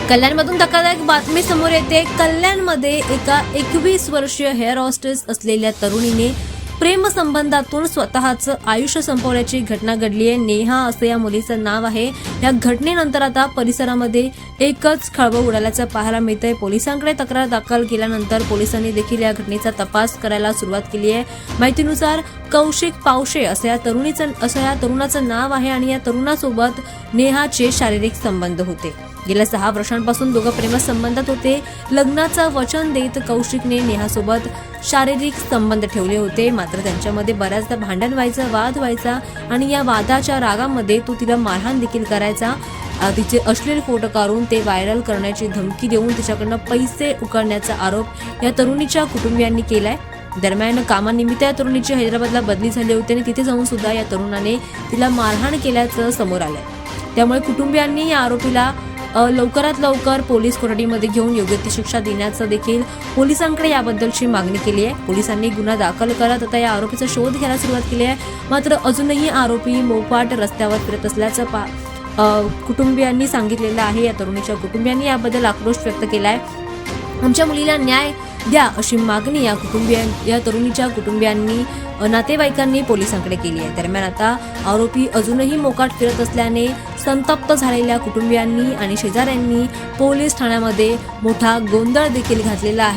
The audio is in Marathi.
कल्याणमधून धक्कादायक बातमी समोर येते। कल्याणमध्ये एका 21 वर्षीय हेअर हॉस्टेस असलेल्या तरुणीने प्रेम संबंधातून स्वतःचं आयुष्य संपवल्याची घटना घडली आहे। नेहा असं या मुलीचं नाव आहे। या घटनेनंतर आता परिसरामध्ये एकच खळबळ उडाल्याचं पाहायला मिळतंय। पोलिसांकडे तक्रार दाखल केल्यानंतर पोलिसांनी देखील या घटनेचा तपास करायला सुरुवात केली आहे। माहितीनुसार कौशिक पावशे असं या तरुणाचं नाव आहे आणि या तरुणासोबत नेहाचे शारीरिक संबंध होते। गेल्या 6 वर्षांपासून दोघं प्रेम संबंधात होते। लग्नाचं वचन देत कौशिकने नेहासोबत शारीरिक संबंध ठेवले होते, मात्र त्यांच्यामध्ये बऱ्याचदा भांडण व्हायचं, वाद व्हायचा आणि या वादाच्या रागामध्ये तो तिला मारहाण देखील करायचा। तिचे अश्लील फोटो काढून ते व्हायरल करण्याची धमकी देऊन तिच्याकडनं पैसे उकळण्याचा आरोप या तरुणीच्या कुटुंबियांनी केलाय। दरम्यान कामानिमित्त या तरुणीची हैदराबादला बदली झाली होती आणि तिथे जाऊन सुद्धा या तरुणाने तिला मारहाण केल्याचं समोर आलंय। त्यामुळे कुटुंबियांनी या आरोपीला लवकरात लवकर पोलीस कोठडीमध्ये घेऊन योग्य ती शिक्षा देण्याचं देखील पोलिसांकडे याबद्दलची मागणी केली आहे। पोलिसांनी गुन्हा दाखल करत आता या आरोपीचा शोध घ्यायला सुरुवात केली आहे, मात्र अजूनही आरोपी मोफाट रस्त्यावर फिरत असल्याचं कुटुंबियांनी सांगितलेलं आहे। या तरुणीच्या कुटुंबियांनी याबद्दल आक्रोश व्यक्त केलाय। आमच्या मुलीला न्याय द्या अशी मागणी या तरुणीच्या कुटुंबियांनी नातेवाईकांनी पोलिसांकडे केली आहे। दरम्यान आता आरोपी अजूनही मोकाट फिरत असल्याने संतप्त झालेल्या कुटुंबियांनी आणि शेजाऱ्यांनी पोलीस ठाण्यामध्ये मोठा गोंधळ देखील घातलेला आहे।